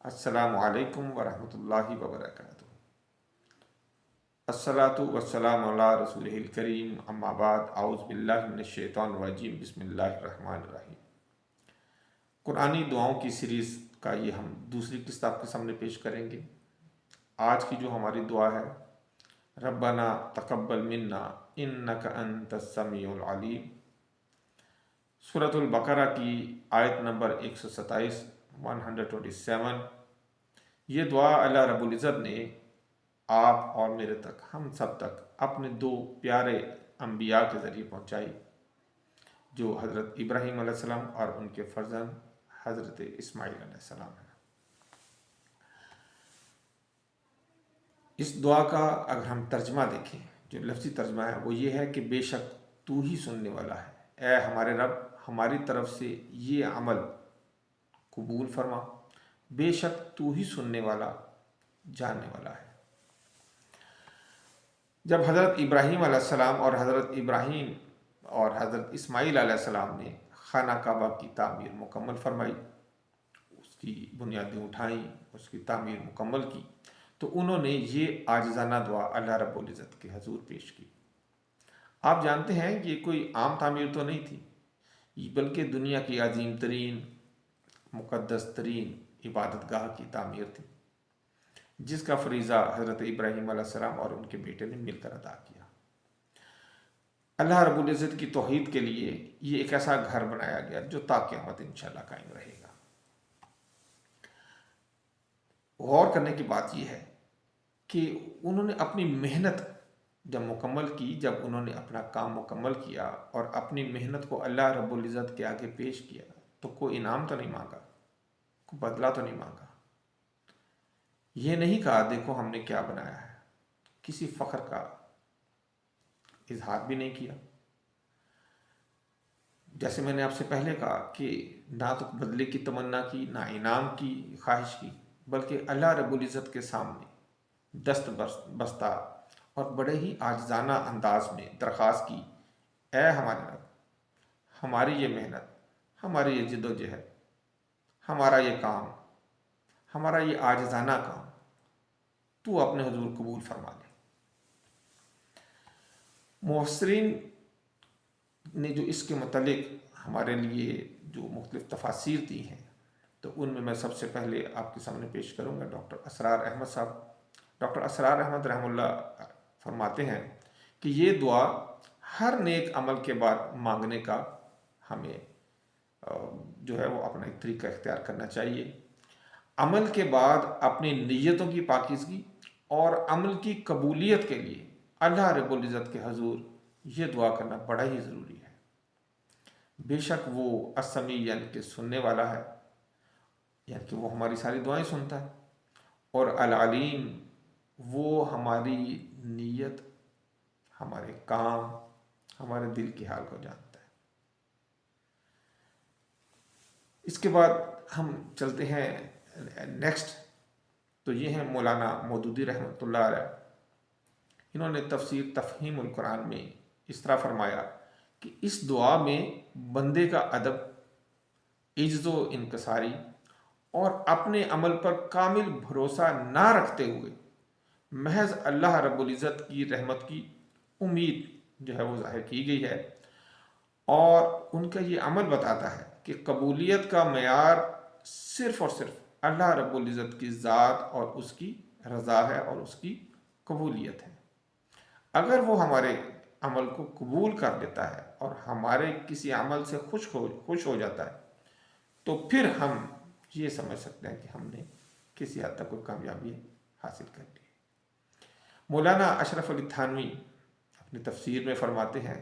السلام علیکم ورحمۃ اللہ وبرکاتہ۔ الصلاۃ والسلام علی رسول الکریم، اما بعد، اعوذ باللہ من الشیطان الرجیم، بسم اللہ الرحمن الرحیم۔ قرآنی دعاؤں کی سیریز کا یہ ہم دوسری قسط آپ کے سامنے پیش کریں گے۔ آج کی جو ہماری دعا ہے، ربنا تقبل منا انک انت السمیع العلیم، سورۃ البقرہ کی آیت نمبر 127 127۔ یہ دعا اللہ رب العزت نے آپ اور میرے تک، ہم سب تک، اپنے دو پیارے انبیاء کے ذریعے پہنچائی، جو حضرت ابراہیم علیہ السلام اور ان کے فرزند حضرت اسماعیل علیہ السلام ہیں۔ اس دعا کا اگر ہم ترجمہ دیکھیں، جو لفظی ترجمہ ہے وہ یہ ہے کہ بے شک تو ہی سننے والا ہے، اے ہمارے رب، ہماری طرف سے یہ عمل قبول فرما، بے شک تو ہی سننے والا، جاننے والا ہے۔ جب حضرت ابراہیم علیہ السلام اور حضرت اسماعیل علیہ السلام نے خانہ کعبہ کی تعمیر مکمل فرمائی، اس کی بنیادیں اٹھائیں، اس کی تعمیر مکمل کی، تو انہوں نے یہ عاجزانہ دعا اللہ رب العزت کے حضور پیش کی۔ آپ جانتے ہیں کہ یہ کوئی عام تعمیر تو نہیں تھی، بلکہ دنیا کی عظیم ترین، مقدس ترین عبادت گاہ کی تعمیر تھی، جس کا فریضہ حضرت ابراہیم علیہ السلام اور ان کے بیٹے نے مل کر ادا کیا۔ اللہ رب العزت کی توحید کے لیے یہ ایک ایسا گھر بنایا گیا جو تا قیامت انشاءاللہ قائم رہے گا۔ غور کرنے کی بات یہ ہے کہ انہوں نے اپنی محنت جب مکمل کی، جب انہوں نے اپنا کام مکمل کیا اور اپنی محنت کو اللہ رب العزت کے آگے پیش کیا، تو کوئی انعام تو نہیں مانگا، کوئی بدلہ تو نہیں مانگا، یہ نہیں کہا دیکھو ہم نے کیا بنایا ہے، کسی فخر کا اظہار بھی نہیں کیا۔ جیسے میں نے آپ سے پہلے کہا کہ نہ تو بدلے کی تمنا کی، نہ انعام کی خواہش کی، بلکہ اللہ رب العزت کے سامنے دست بستہ اور بڑے ہی عاجزانہ انداز میں درخواست کی، اے ہمارے رب، ہماری یہ محنت، ہماری یہ جد و جہد، ہمارا یہ کام، ہمارا یہ عاجزانہ کام تو اپنے حضور قبول فرما لے۔ مفسرین نے جو اس کے متعلق ہمارے لیے جو مختلف تفاسیر دی ہیں، تو ان میں سب سے پہلے آپ کے سامنے پیش کروں گا ڈاکٹر اسرار احمد صاحب۔ ڈاکٹر اسرار احمد رحمہ اللہ فرماتے ہیں کہ یہ دعا ہر نیک عمل کے بعد مانگنے کا ہمیں جو ہے وہ اپنا ایک طریقہ اختیار کرنا چاہیے۔ عمل کے بعد اپنی نیتوں کی پاکیزگی اور عمل کی قبولیت کے لیے اللہ رب العزت کے حضور یہ دعا کرنا بڑا ہی ضروری ہے۔ بے شک وہ السمیع یعنی کہ سننے والا ہے، یعنی کہ وہ ہماری ساری دعائیں سنتا ہے، اور العلیم وہ ہماری نیت، ہمارے کام، ہمارے دل کی حال کو جانتا ہے۔ اس کے بعد ہم چلتے ہیں نیکسٹ، تو یہ ہیں مولانا مودودی رحمۃ اللہ علیہ۔ انہوں نے تفسیر تفہیم القرآن میں اس طرح فرمایا کہ اس دعا میں بندے کا ادب، عجز و انکساری اور اپنے عمل پر کامل بھروسہ نہ رکھتے ہوئے محض اللہ رب العزت کی رحمت کی امید جو ہے وہ ظاہر کی گئی ہے، اور ان کا یہ عمل بتاتا ہے کہ قبولیت کا معیار صرف اور صرف اللہ رب العزت کی ذات اور اس کی رضا ہے اور اس کی قبولیت ہے۔ اگر وہ ہمارے عمل کو قبول کر لیتا ہے اور ہمارے کسی عمل سے خوش ہو جاتا ہے، تو پھر ہم یہ سمجھ سکتے ہیں کہ ہم نے کسی حد تک کوئی کامیابی حاصل کر لی۔ مولانا اشرف علی تھانوی اپنی تفسیر میں فرماتے ہیں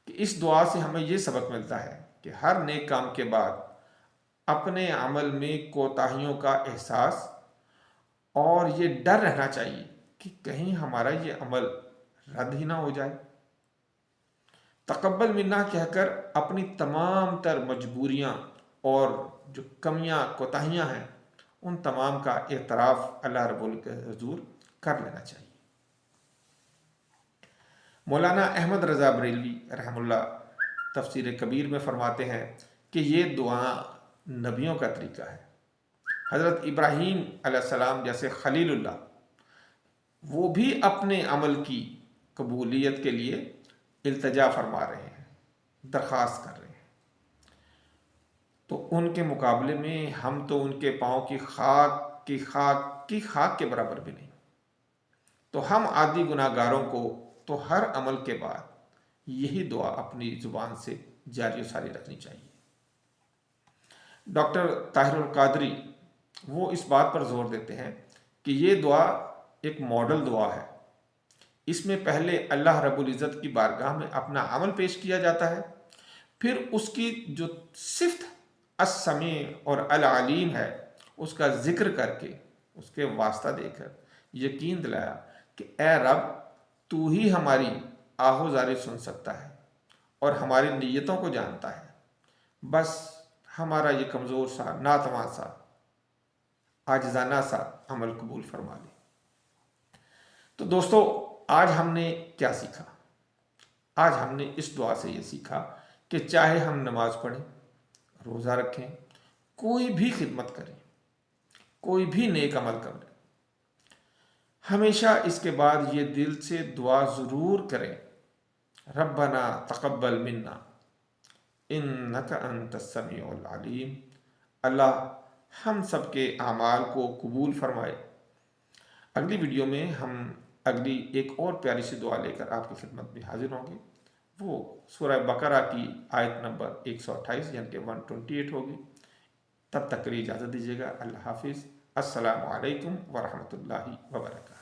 کہ اس دعا سے ہمیں یہ سبق ملتا ہے کہ ہر نیک کام کے بعد اپنے عمل میں کوتاہیوں کا احساس اور یہ ڈر رہنا چاہیے کہ کہیں ہمارا یہ عمل رد ہی نہ ہو جائے۔ تقبل منا کہہ کر اپنی تمام تر مجبوریاں اور جو کمیاں کوتاہیاں ہیں ان تمام کا اعتراف اللہ رب العزت کے حضور کر لینا چاہیے۔ مولانا احمد رضا بریلوی رحم اللہ تفسیر کبیر میں فرماتے ہیں کہ یہ دعا نبیوں کا طریقہ ہے، حضرت ابراہیم علیہ السلام جیسے خلیل اللہ، وہ بھی اپنے عمل کی قبولیت کے لیے التجا فرما رہے ہیں، درخواست کر رہے ہیں، تو ان کے مقابلے میں ہم تو ان کے پاؤں کی خاک کے برابر بھی نہیں، تو ہم عادی گناہ گاروں کو تو ہر عمل کے بعد یہی دعا اپنی زبان سے جاری و ساری رکھنی چاہیے۔ ڈاکٹر طاہر القادری وہ اس بات پر زور دیتے ہیں کہ یہ دعا ایک ماڈل دعا ہے، اس میں پہلے اللہ رب العزت کی بارگاہ میں اپنا عمل پیش کیا جاتا ہے، پھر اس کی جو صفت السمیع اور العلیم ہے اس کا ذکر کر کے، اس کے واسطہ دے کر یقین دلایا کہ اے رب تو ہی ہماری آہوزاری سن سکتا ہے اور ہماری نیتوں کو جانتا ہے، بس ہمارا یہ کمزور سا، ناتواں سا، عاجزانہ سا عمل قبول فرما لے۔ تو دوستو، آج ہم نے کیا سیکھا؟ آج ہم نے اس دعا سے یہ سیکھا کہ چاہے ہم نماز پڑھیں، روزہ رکھیں، کوئی بھی خدمت کریں، کوئی بھی نیک عمل کریں، ہمیشہ اس کے بعد یہ دل سے دعا ضرور کریں، ربنا تقبل منا انک انت السمیع العلیم، اللہ ہم سب کے اعمال کو قبول فرمائے۔ اگلی ویڈیو میں ہم اگلی ایک اور پیاری سی دعا لے کر آپ کی خدمت میں حاضر ہوں گے، وہ سورہ بقرہ کی آیت نمبر 128 یعنی کہ 128 ہوگی۔ تب تک کے لیے اجازت دیجیے گا، اللہ حافظ، السلام علیکم ورحمۃ اللہ وبرکاتہ۔